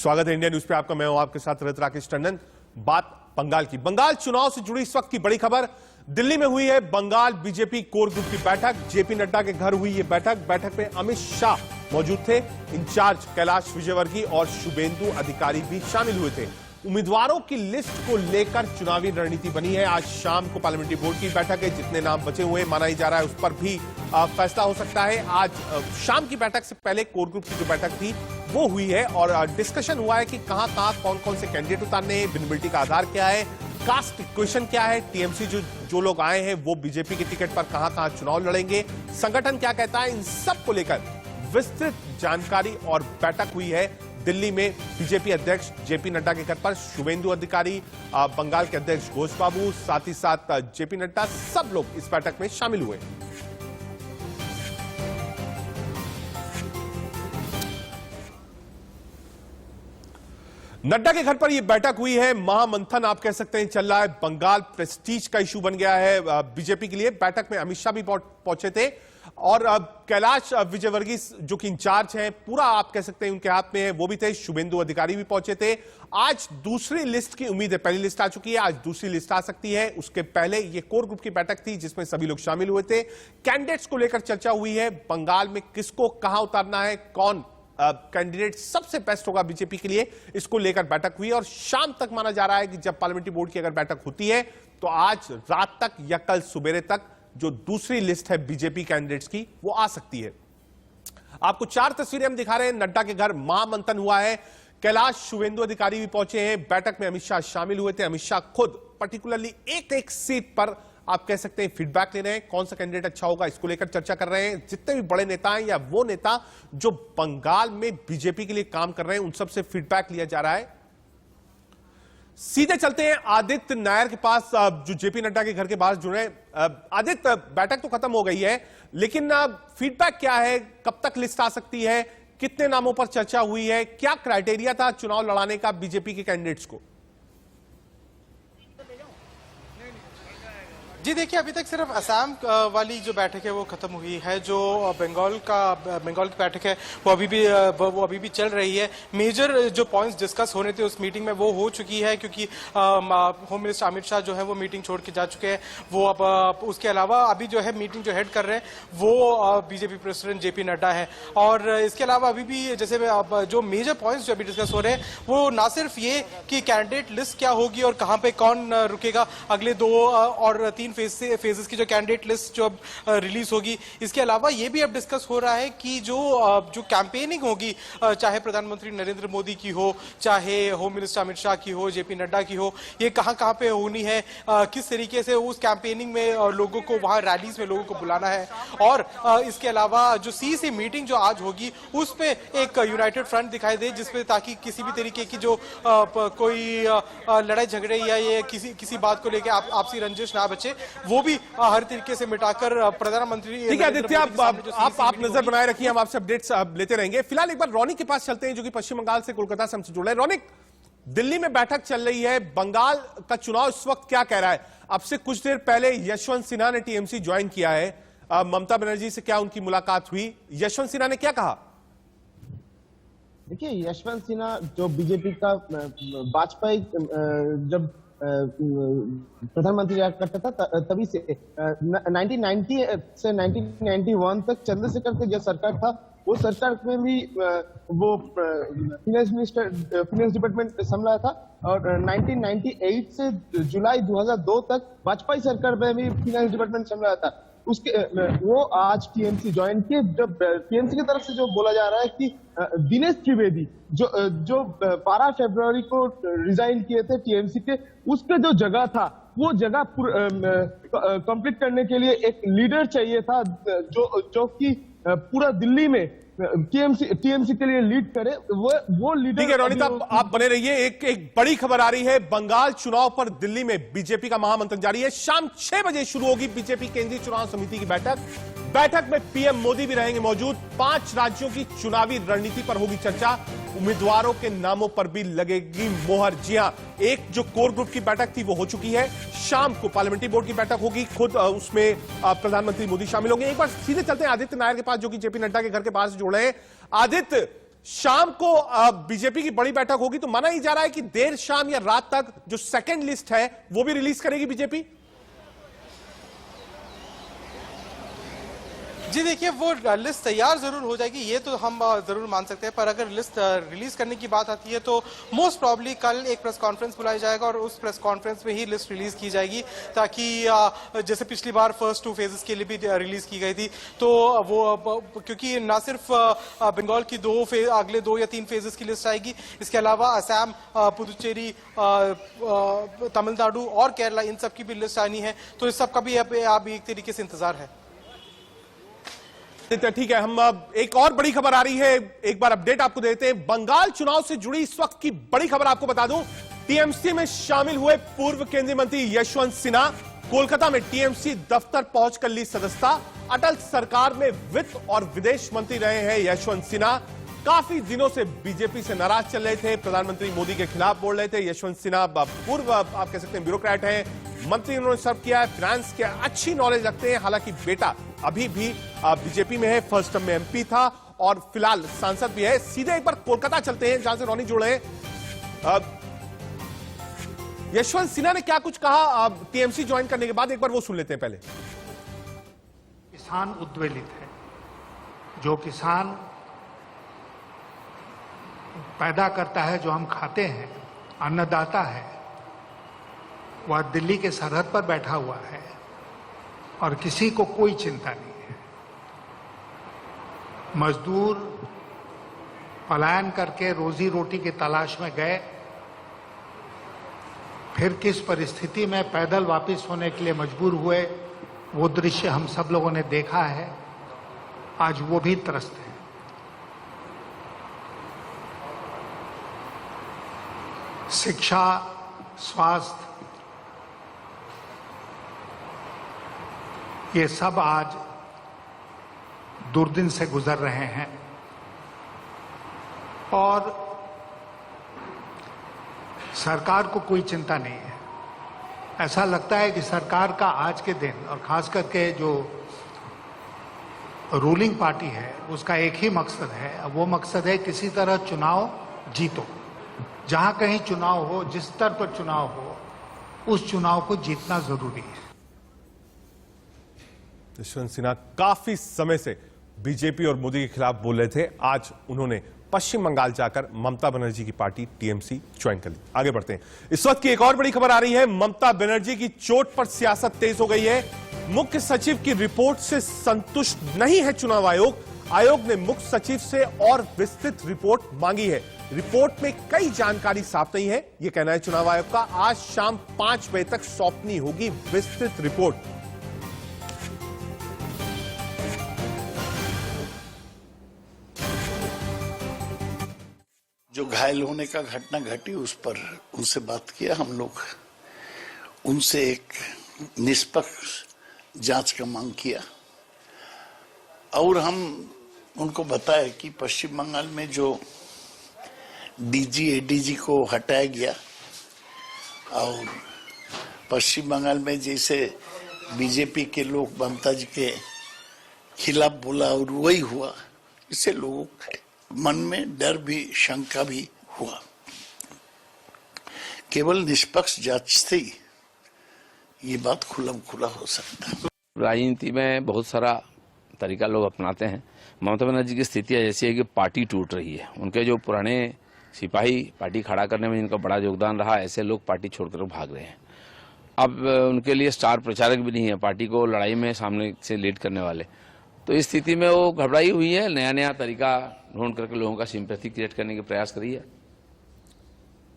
स्वागत है India news पे आपका। मैं हूं आपके साथ राकेश टंडन। बात बंगाल की। बंगाल चुनाव से जुड़ी इस वक्त की बड़ी खबर दिल्ली में हुई है। बंगाल बीजेपी कोर ग्रुप की बैठक, जेपी नड्डा के घर हुई ये बैठक में अमित शाह मौजूद थे। इंचार्ज कैलाश विजयवर्गीय और शुभेंदु अधिकारी भी शामिल हुए थे। उम्मीदवारों की लिस्ट को लेकर चुनावी रणनीति बनी है। आज शाम को पार्लियामेंट्री बोर्ड की बैठक है। जितने नाम बचे हुए माना ही जा रहा है उस पर भी फैसला हो सकता है। आज शाम की बैठक से पहले कोर ग्रुप की जो बैठक थी वो हुई है और डिस्कशन हुआ है कि कहां कौन कौन से कैंडिडेट उतारने हैं, विजिबिलिटी का आधार क्या है, कास्ट इक्वेशन क्या है, टीएमसी जो लोग आए हैं वो बीजेपी के टिकट पर कहां चुनाव लड़ेंगे, संगठन क्या कहता है, इन सब को लेकर विस्तृत जानकारी और बैठक हुई है दिल्ली में। बीजेपी अध्यक्ष जेपी नड्डा के घर पर शुभेंदु अधिकारी, बंगाल के अध्यक्ष घोष बाबू, साथ ही साथ जेपी नड्डा, सब लोग इस बैठक में शामिल हुए। नड्डा के घर पर यह बैठक हुई है। महामंथन आप कह सकते हैं चल रहा है। बंगाल प्रेस्टीज का इशू बन गया है बीजेपी के लिए। बैठक में अमित शाह भी पहुंचे थे और कैलाश विजयवर्गीय जो कि इंचार्ज हैं, पूरा आप कह सकते हैं उनके हाथ में है, वो भी थे। शुभेंदु अधिकारी भी पहुंचे थे। आज दूसरी लिस्ट की उम्मीद है। पहली लिस्ट आ चुकी है, आज दूसरी लिस्ट आ सकती है। उसके पहले ये कोर ग्रुप की बैठक थी जिसमें सभी लोग शामिल हुए थे। कैंडिडेट्स को लेकर चर्चा हुई है। बंगाल में किसको कहां उतारना है, कौन कैंडिडेट सबसे बेस्ट होगा बीजेपी के लिए, इसको लेकर बैठक हुई। और शाम तक माना जा रहा है कि जब पार्लियामेंट्री बोर्ड की अगर बैठक होती है तो आज रात तक या कल सुबेरे तक जो दूसरी लिस्ट है बीजेपी कैंडिडेट्स की वो आ सकती है। आपको 4 तस्वीरें हम दिखा रहे हैं। नड्डा के घर महामंथन हुआ है। कैलाश शुभेंदु अधिकारी भी पहुंचे हैं। बैठक में अमित शाह शामिल हुए थे। अमित शाह खुद पर्टिकुलरली एक सीट पर आप कह सकते हैं फीडबैक ले रहे हैं, कौन सा कैंडिडेट अच्छा होगा इसको लेकर चर्चा कर रहे हैं। जितने भी बड़े नेता हैं या वो नेता जो बंगाल में बीजेपी के लिए काम कर रहे हैं उन सबसे फीडबैक लिया जा रहा है। सीधे चलते हैं आदित्य नायर के पास जो जेपी नड्डा के घर के पास जुड़े। आदित्य, बैठक तो खत्म हो गई है लेकिन फीडबैक क्या है, कब तक लिस्ट आ सकती है, कितने नामों पर चर्चा हुई है, क्या क्राइटेरिया था चुनाव लड़ाने का बीजेपी के कैंडिडेट्स को? जी देखिए, अभी तक सिर्फ असम वाली जो बैठक है वो खत्म हुई है। जो बंगाल की बैठक है वो अभी भी चल रही है। मेजर जो पॉइंट्स डिस्कस होने थे उस मीटिंग में वो हो चुकी है, क्योंकि होम मिनिस्टर अमित शाह जो है वो मीटिंग छोड़ के जा चुके हैं। वो अब उसके अलावा अभी जो है मीटिंग जो हेड कर रहे हैं वो बीजेपी प्रेसिडेंट जेपी नड्डा है। और इसके अलावा अभी भी जैसे जो मेजर पॉइंट्स जो अभी डिस्कस हो रहे हैं वो ना सिर्फ ये कि कैंडिडेट लिस्ट क्या होगी और कहाँ पे कौन रुकेगा अगले 2 और 3 फेजेस की जो कैंडिडेट लिस्ट जो अब रिलीज होगी, इसके अलावा ये भी अब डिस्कस हो रहा है कि जो कैंपेनिंग होगी, चाहे प्रधानमंत्री नरेंद्र मोदी की हो, चाहे होम मिनिस्टर अमित शाह की हो, जेपी नड्डा की हो, ये कहां पे होनी है, किस तरीके से उस कैंपेनिंग में लोगों को वहां रैलीज में लोगों को बुलाना है। और इसके अलावा जो सीसी मीटिंग जो आज होगी उस पे एक यूनाइटेड फ्रंट दिखाई दे, जिसपे ताकि किसी भी तरीके की जो कोई लड़ाई झगड़े या ये किसी बात को लेकर आपसी रंजिश ना बचे, वो भी हर तरीके से मिटाकर प्रधानमंत्री। ठीक है आदित्य, आप नजर बनाए रखिए, हम आपसे अपडेट्स लेते रहेंगे। फिलहाल एक बार रौनिक के पास चलते हैं जो कि पश्चिम बंगाल से कोलकाता से हमसे जुड़ रहे हैं। रौनिक, दिल्ली में बैठक चल रही है, बंगाल का चुनाव इस वक्त क्या कह रहा है? अब से कुछ देर पहले यशवंत सिन्हा ने टीएमसी ज्वाइन किया है। ममता बनर्जी से क्या उनकी मुलाकात हुई? यशवंत सिन्हा ने क्या कहा? देखिए, यशवंत सिन्हा जो बीजेपी का वाजपेयी जब प्रधानमंत्री रहा करता था तभी से 1990 से 1991 तक चंद्रशेखर का जो सरकार था वो सरकार में भी वो फाइनेंस डिपार्टमेंट संभाला था। और 1998 से जुलाई 2002 तक वाजपेयी सरकार में भी फाइनेंस डिपार्टमेंट संभाला था। उसके वो आज टीएमसी ज्वाइन किए। जब टीएमसी की तरफ से जो बोला जा रहा है कि दिनेश त्रिवेदी जो 12 फरवरी को रिजाइन किए थे टीएमसी के, उसके जो जगह था वो जगह कंप्लीट करने के लिए एक लीडर चाहिए था जो कि पूरा दिल्ली में टीएमसी के लिए लीड करे। वो लीडर। ठीक है रोनित, आप बने रहिए। एक बड़ी खबर आ रही है। बंगाल चुनाव पर दिल्ली में बीजेपी का महामंथन जारी है। शाम 6 बजे शुरू होगी बीजेपी केंद्रीय चुनाव समिति की बैठक में पीएम मोदी भी रहेंगे मौजूद। 5 राज्यों की चुनावी रणनीति पर होगी चर्चा। उम्मीदवारों के नामों पर भी लगेगी मोहर। जी हां, एक जो कोर ग्रुप की बैठक थी वो हो चुकी है। शाम को पार्लियामेंट्री बोर्ड की बैठक होगी, खुद उसमें प्रधानमंत्री मोदी शामिल होंगे। एक बार सीधे चलते हैं आदित्य नायर के पास जो कि जेपी नड्डा के घर के पास जुड़ रहे हैं। आदित्य, शाम को बीजेपी की बड़ी बैठक होगी, तो माना ही जा रहा है कि देर शाम या रात तक जो सेकंड लिस्ट है वो भी रिलीज करेगी बीजेपी। जी देखिए, वो लिस्ट तैयार जरूर हो जाएगी, ये तो हम जरूर मान सकते हैं, पर अगर लिस्ट रिलीज करने की बात आती है तो मोस्ट प्रॉब्ली कल एक प्रेस कॉन्फ्रेंस बुलाई जाएगा और उस प्रेस कॉन्फ्रेंस में ही लिस्ट रिलीज की जाएगी, ताकि जैसे पिछली बार फर्स्ट 2 फेजेस के लिए भी रिलीज की गई थी, तो वो क्योंकि ना सिर्फ बंगाल की अगले 2 या 3 फेजेस की लिस्ट आएगी, इसके अलावा असम, पुदुचेरी, तमिलनाडु और केरला, इन सब की भी लिस्ट आनी है, तो इस सब का भी अब एक तरीके से इंतजार है। ठीक है, हम एक और बड़ी खबर आ रही है, एक बार अपडेट आपको देते हैं। बंगाल चुनाव से जुड़ी इस वक्त की बड़ी खबर आपको बता दूं, टीएमसी में शामिल हुए पूर्व केंद्रीय मंत्री यशवंत सिन्हा कोलकाता में टीएमसी दफ्तर पहुंचकर ली सदस्यता। अटल सरकार में वित्त और विदेश मंत्री रहे हैं यशवंत सिन्हा। काफी दिनों से बीजेपी से नाराज चल रहे थे, प्रधानमंत्री मोदी के खिलाफ बोल रहे थे। यशवंत सिन्हा पूर्व आप कह सकते हैं ब्यूरोक्रेट हैं, मंत्री उन्होंने सर्व किया है, फाइनेंस के अच्छी नॉलेज रखते हैं। हालांकि बेटा अभी भी बीजेपी में है, फर्स्ट टर्म में एमपी था और फिलहाल सांसद भी है। सीधे एक बार कोलकाता चलते हैं, जहां से रोनी जुड़े हैं। यशवंत सिन्हा ने क्या कुछ कहा टीएमसी ज्वाइन करने के बाद, एक बार वो सुन लेते हैं पहले। किसान उद्वेलित है, जो किसान पैदा करता है, जो हम खाते हैं, अन्नदाता है, वह दिल्ली के सरहद पर बैठा हुआ है और किसी को कोई चिंता नहीं है। मजदूर पलायन करके रोजी रोटी की तलाश में गए, फिर किस परिस्थिति में पैदल वापस होने के लिए मजबूर हुए, वो दृश्य हम सब लोगों ने देखा है। आज वो भी त्रस्त है। शिक्षा, स्वास्थ्य, ये सब आज दुर्दिन से गुजर रहे हैं और सरकार को कोई चिंता नहीं है। ऐसा लगता है कि सरकार का आज के दिन, और खास करके जो रूलिंग पार्टी है, उसका एक ही मकसद है, वो मकसद है किसी तरह चुनाव जीतो। जहां कहीं चुनाव हो, जिस स्तर पर चुनाव हो, उस चुनाव को जीतना जरूरी है। यशवंत सिन्हा काफी समय से बीजेपी और मोदी के खिलाफ बोल रहे थे। आज उन्होंने पश्चिम बंगाल जाकर ममता बनर्जी की पार्टी टीएमसी ज्वाइन कर ली। आगे बढ़ते हैं। इस वक्त की एक और बड़ी खबर आ रही है, ममता बनर्जी की चोट पर सियासत तेज हो गई है। मुख्य सचिव की रिपोर्ट से संतुष्ट नहीं है चुनाव आयोग। आयोग ने मुख्य सचिव से और विस्तृत रिपोर्ट मांगी है। रिपोर्ट में कई जानकारी साफ नहीं है, यह कहना है चुनाव आयोग का। आज शाम 5 बजे तक सौंपनी होगी विस्तृत रिपोर्ट। जो घायल होने का घटना घटी, उस पर उनसे बात किया हम लोग, उनसे एक निष्पक्ष जांच का मांग किया और हम उनको बताया कि पश्चिम बंगाल में जो डीजी एडीजी को हटाया गया और पश्चिम बंगाल में जैसे बीजेपी के लोग ममता जी के खिलाफ बोला और वही हुआ, इससे लोगों के मन में डर भी, शंका भी हुआ। केवल निष्पक्ष जांच से ही ये बात खुला खुला हो सकता है। राजनीति में बहुत सारा तरीका लोग अपनाते हैं। ममता बनर्जी की स्थिति ऐसी है कि पार्टी टूट रही है। उनके जो पुराने सिपाही पार्टी खड़ा करने में जिनका बड़ा योगदान रहा, ऐसे लोग पार्टी छोड़कर भाग रहे हैं। अब उनके लिए स्टार प्रचारक भी नहीं है, पार्टी को लड़ाई में सामने से लीड करने वाले। तो इस स्थिति में वो घबराई हुई है, नया नया तरीका ढूंढ करके लोगों का सिंपैथी क्रिएट करने के प्रयास करी है।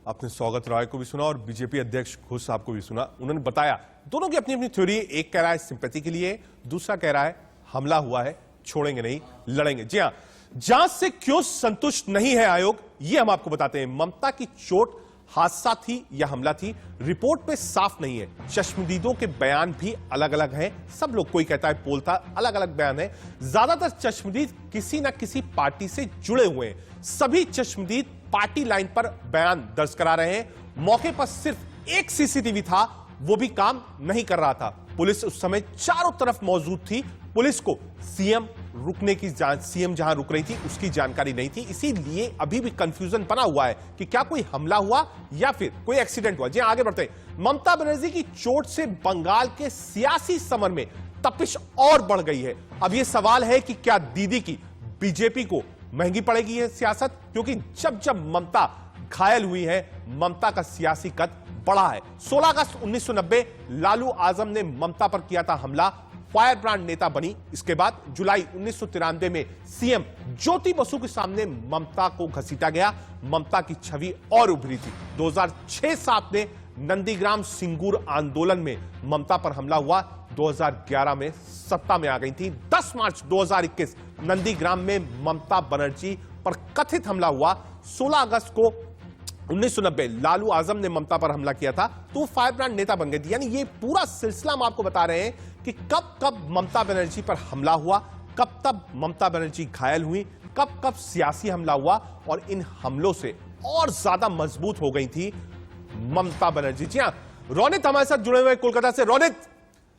आपने सौगत रॉय को भी सुना और बीजेपी अध्यक्ष घोष साहब को भी सुना। उन्होंने बताया दोनों की अपनी अपनी थ्योरी। एक कह रहा है सिंपैथी के लिए, दूसरा कह रहा है हमला हुआ है, छोड़ेंगे नहीं, लड़ेंगे। जी हां, जांच से क्यों संतुष्ट नहीं है आयोग, ये हम आपको बताते हैं। ममता की चोट हादसा थी या हमला थी, रिपोर्ट में साफ नहीं है। चश्मदीदों के बयान भी अलग अलग हैं। सब लोग, कोई कहता है पोल था, अलग अलग बयान है। ज्यादातर चश्मदीद किसी ना किसी पार्टी से जुड़े हुए हैं। सभी चश्मदीद पार्टी लाइन पर बयान दर्ज करा रहे हैं। मौके पर सिर्फ एक सीसीटीवी था, वो भी काम नहीं कर रहा था। पुलिस उस समय चारों तरफ मौजूद थी। पुलिस को सीएम रुकने की सीएम जहां रुक रही थी उसकी जानकारी नहीं थी, इसीलिए अभी भी कंफ्यूजन बना हुआ है कि क्या कोई हमला हुआ या फिर कोई एक्सीडेंट हुआ। जी आगे बढ़ते हैं। ममता बनर्जी की चोट से बंगाल के सियासी समर में तपिश और बढ़ गई है। अब यह सवाल है कि क्या दीदी की बीजेपी को महंगी पड़ेगी यह सियासत, क्योंकि जब जब ममता घायल हुई है ममता का सियासी कद बढ़ा है। 16 अगस्त 1990 लालू आजम ने ममता पर किया था हमला, फायर ब्रांड नेता बनी। इसके बाद जुलाई 1993 में सीएम ज्योति बसु के सामने ममता को घसीटा गया, ममता की छवि और उभरी थी। 2006-7 में नंदीग्राम सिंगूर आंदोलन में ममता पर हमला हुआ, 2011 में सत्ता में आ गई थी। 10 मार्च 2021 नंदीग्राम में ममता बनर्जी पर कथित हमला हुआ। 16 अगस्त को 1990 लालू आजम ने ममता पर हमला किया था तो फायर ब्रांड नेता बन गई थी। यानी ये पूरा सिलसिला हम आपको बता रहे हैं कि कब कब ममता बनर्जी पर हमला हुआ, कब तब ममता बनर्जी घायल हुई, कब कब सियासी हमला हुआ और इन हमलों से और ज्यादा मजबूत हो गई थी ममता बनर्जी। जी हां, रोनित हमारे साथ जुड़े हुए कोलकाता से। रोनित,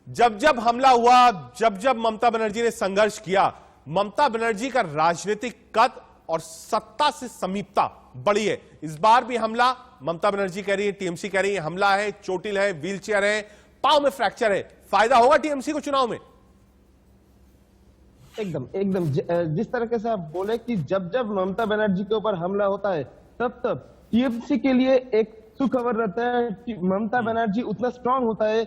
जब जब हमला हुआ, जब जब ममता बनर्जी ने संघर्ष किया, ममता बनर्जी का राजनीतिक कद और सत्ता से समीपता बढ़ी है। इस बार भी हमला, ममता बनर्जी कह रही है, टीएमसी कह रही है हमला है, चोटिल है, व्हीलचेयर है, पांव में फ्रैक्चर है, फायदा होगा टीएमसी को चुनाव में? एकदम जिस तरीके से आप बोले कि जब जब ममता बनर्जी के ऊपर हमला होता है तब तब टीएमसी के लिए एक सुखबर रहता है कि ममता बनर्जी उतना स्ट्रांग होता है।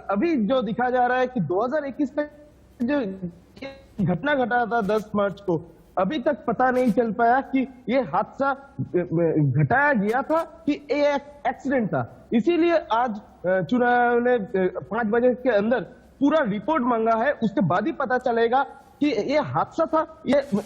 अभी जो दिखा जा रहा है कि 2021 में जो घटना घटा था 10 मार्च को, अभी तक पता नहीं चल पाया कि ये हादसा घटाया गया था कि ये एक्सीडेंट था। इसीलिए आज चुनाव ने 5 बजे के अंदर पूरा रिपोर्ट मांगा है, उसके बाद ही पता चलेगा कि ये हादसा था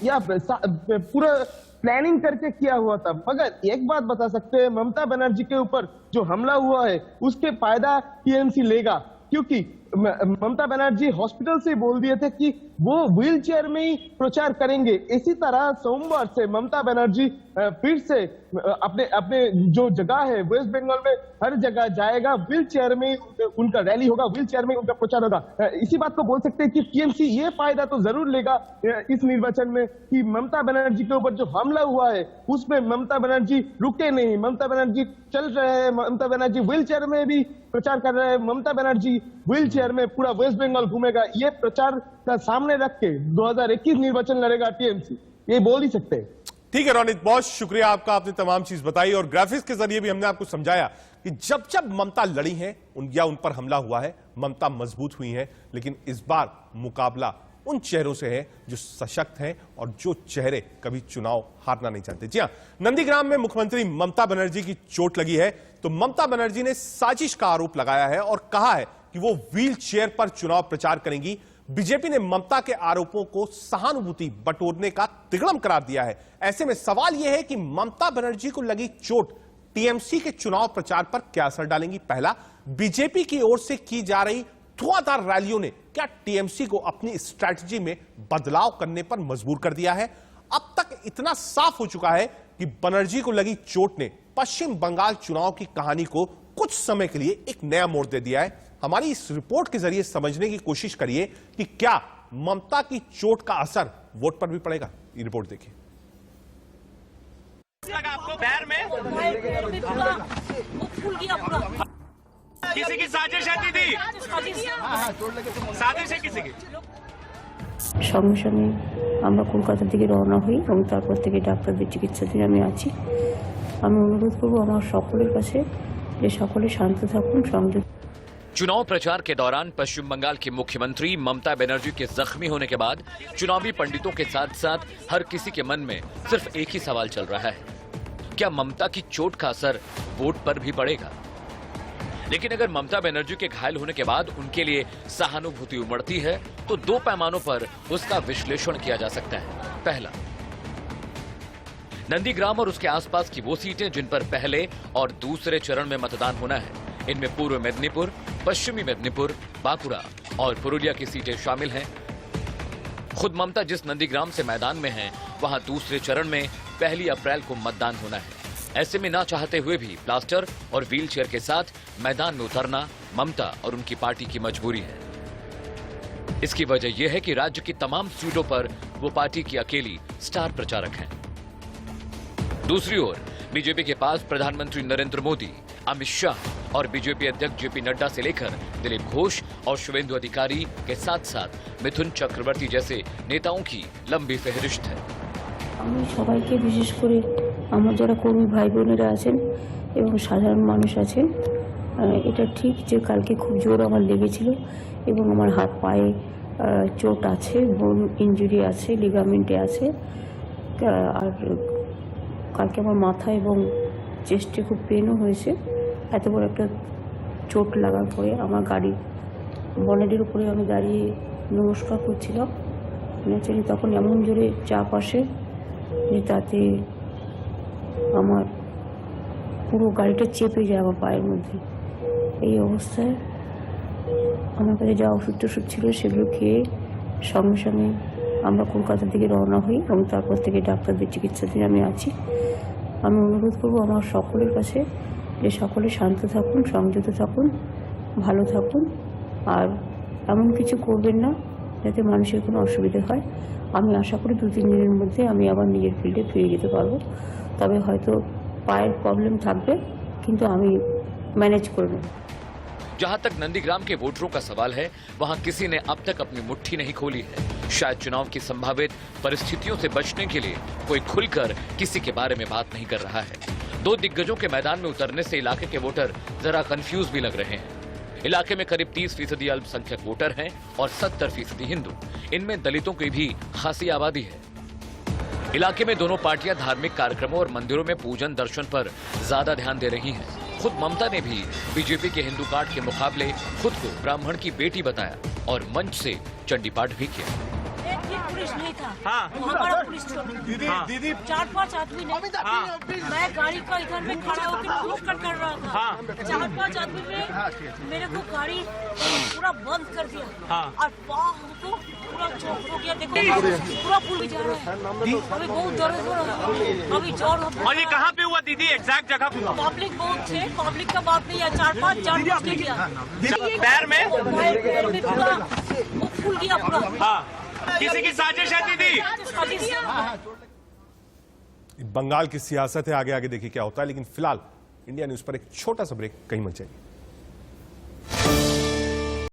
या पूरा प्लानिंग करके किया हुआ था। मगर एक बात बता सकते हैं, ममता बनर्जी के ऊपर जो हमला हुआ है उसके फायदा टीएमसी लेगा, क्योंकि ममता बनर्जी हॉस्पिटल से बोल दिए थे कि वो व्हीलचेयर में ही प्रचार करेंगे। इसी तरह सोमवार से ममता बनर्जी फिर से अपने जो जगह है वेस्ट बंगाल में हर जगह जाएगा, व्हीलचेयर में उनका रैली होगा, व्हीलचेयर में उनका प्रचार होगा। इसी बात को बोल सकते हैं कि टीएमसी ये फायदा तो जरूर लेगा इस निर्वाचन में कि ममता बनर्जी के ऊपर जो हमला हुआ है उसमें ममता बनर्जी रुके नहीं, ममता बनर्जी चल रहे हैं, ममता बनर्जी व्हीलचेयर में भी प्रचार कर रहे हैं, ममता बनर्जी व्हीलचेयर में पूरा वेस्ट बंगाल घूमेगा। ये प्रचार का सामने रख के 2021 निर्वाचन लड़ेगा टीएमसी, ये बोल ही सकते हैं। ठीक है रोनित, बहुत शुक्रिया आपका, आपने तमाम चीज बताई और ग्राफिक्स के जरिए भी हमने आपको समझाया कि जब जब ममता लड़ी है या उन पर हमला हुआ है ममता मजबूत हुई है, लेकिन इस बार मुकाबला उन चेहरों से है जो सशक्त हैं और जो चेहरे कभी चुनाव हारना नहीं चाहते। जी हां, नंदीग्राम में मुख्यमंत्री ममता बनर्जी की चोट लगी है तो ममता बनर्जी ने साजिश का आरोप लगाया है और कहा है कि वो व्हील चेयर पर चुनाव प्रचार करेंगी। बीजेपी ने ममता के आरोपों को सहानुभूति बटोरने का तिगड़म करार दिया है। ऐसे में सवाल यह है कि ममता बनर्जी को लगी चोट टीएमसी के चुनाव प्रचार पर क्या असर डालेंगी। पहला, बीजेपी की ओर से की जा रही धुआंधार रैलियों ने क्या टीएमसी को अपनी स्ट्रैटेजी में बदलाव करने पर मजबूर कर दिया है। अब तक इतना साफ हो चुका है कि बनर्जी को लगी चोट ने पश्चिम बंगाल चुनाव की कहानी को कुछ समय के लिए एक नया मोड़ दे दिया है। हमारी इस रिपोर्ट के जरिए समझने की कोशिश करिए कि क्या ममता की चोट का असर वोट पर भी पड़ेगा। ये रिपोर्ट देखिए। आपको पैर में किसी की साजिश है दीदी, साजिश है किसी की। সঙ্গে সঙ্গে আমরা কলকাতা থেকে রওনা হই এবং তারপর থেকে ডাক্তারদের চিকিৎসাধীন আমি আছি। আমি অনুরোধ করব আমার সকলের কাছে যে সকলে শান্ত থাকুন, সংযত। चुनाव प्रचार के दौरान पश्चिम बंगाल की मुख्यमंत्री ममता बनर्जी के जख्मी होने के बाद चुनावी पंडितों के साथ साथ हर किसी के मन में सिर्फ एक ही सवाल चल रहा है, क्या ममता की चोट का असर वोट पर भी पड़ेगा। लेकिन अगर ममता बनर्जी के घायल होने के बाद उनके लिए सहानुभूति उमड़ती है तो दो पैमानों पर उसका विश्लेषण किया जा सकता है। पहला, नंदीग्राम और उसके आसपास की वो सीटें जिन पर पहले और दूसरे चरण में मतदान होना है, इनमें पूर्व मेदिनीपुर, पश्चिमी मेदिनीपुर, बांकुड़ा और पुरुलिया की सीटें शामिल हैं। खुद ममता जिस नंदीग्राम से मैदान में हैं, वहां दूसरे चरण में 1 अप्रैल को मतदान होना है। ऐसे में ना चाहते हुए भी प्लास्टर और व्हीलचेयर के साथ मैदान में उतरना ममता और उनकी पार्टी की मजबूरी है। इसकी वजह यह है कि राज्य की तमाम सीटों पर वो पार्टी की अकेली स्टार प्रचारक हैं। दूसरी ओर बीजेपी के पास प्रधानमंत्री नरेंद्र मोदी, अमित शाह और बीजेपी अध्यक्ष जेपी नड्डा से लेकर दिलीप घोष और शुभेंदु अधिकारी के साथ साथ मिथुन चक्रवर्ती जैसे नेताओं की लंबी फहरिस्त है। আমি সবাইকে বিশেষ করে আমার যারা কর্মী ভাই বোনেরা আছেন এবং সাধারণ মানুষ আছেন, এটা ঠিক যে কালকে খুব জোর আমার লেগেছিল এবং আমার হাত পায়ে চোট আছে, বোন ইনজুরি আছে, লিগামেন্টে আছে, আর কালকে আমার মাথা এবং চেস্টে খুব পেনও হয়েছে। এত বড় একটা চোট লাগার পরে আমার গাড়ি বনেটের উপরে আমি দাঁড়িয়ে নমস্কার করছিলাম, ন্যাচারালি তখন এমন জোরে চাপ আসে যে তাতে আমার পুরো গাড়িটা চেপে যায় আমার পায়ের মধ্যে। এই অবস্থায় আমার কাছে যা ওষুধ টষুধ ছিল সেগুলো খেয়ে সঙ্গে সঙ্গে আমরা কলকাতার দিকে রওনা হই এবং তারপর থেকে ডাক্তারদের চিকিৎসাধীন আমি আছি। আমি অনুরোধ করব আমার সকলের কাছে যে সকলে শান্ত থাকুন, সংযত থাকুন, ভালো থাকুন, আর এমন কিছু করবেন না যাতে মানুষের কোনো অসুবিধা হয়। আমি আশা করি 2-3 দিনের মধ্যে আমি আবার নিজের ফিল্ডে ফিরে যেতে পারবো। তবে হয়তো পায়ের প্রবলেম থাকবে, কিন্তু আমি ম্যানেজ করে নেব। जहां तक नंदीग्राम के वोटरों का सवाल है, वहां किसी ने अब तक अपनी मुट्ठी नहीं खोली है। शायद चुनाव की संभावित परिस्थितियों से बचने के लिए कोई खुलकर किसी के बारे में बात नहीं कर रहा है। 2 दिग्गजों के मैदान में उतरने से इलाके के वोटर जरा कंफ्यूज भी लग रहे हैं। इलाके में करीब 30% अल्पसंख्यक वोटर हैं और 70% हिंदू। इनमें दलितों की भी खासी आबादी है। इलाके में दोनों पार्टियां धार्मिक कार्यक्रमों और मंदिरों में पूजन दर्शन पर ज्यादा ध्यान दे रही हैं। खुद ममता ने भी बीजेपी के हिंदू कार्ड के मुकाबले खुद को ब्राह्मण की बेटी बताया और मंच से चंडी पाठ भी किया। एक भी पुलिस नहीं था। हाँ। हमारा पुलिस दीदी हाँ। दीदी 4-5 आदमी ने मैं गाड़ी का इधर में खड़ा होकर नमस्कार कर रहा था। हाँ। 4-5 आदमी ने मेरे को गाड़ी पूरा बंद कर दिया। हाँ। और पाँव हमको पूरा चौक हो गया। देखो पूरा पुल भी जा रहा है। अभी बहुत दर्द हो रहा है, अभी जोर हो। और ये कहाँ पे हुआ दीदी, एग्जैक्ट जगह पे? पब्लिक बहुत थे, पब्लिक का बात नहीं है। 4-5 जान बूझ के किया। पैर में? पैर में पूरा वो फूल गया पूरा। हाँ, किसी की साजिश है दीदी? बंगाल की सियासत है, आगे आगे देखिए क्या होता है। लेकिन फिलहाल इंडिया न्यूज पर एक छोटा सा ब्रेक, कहीं मत जाइए।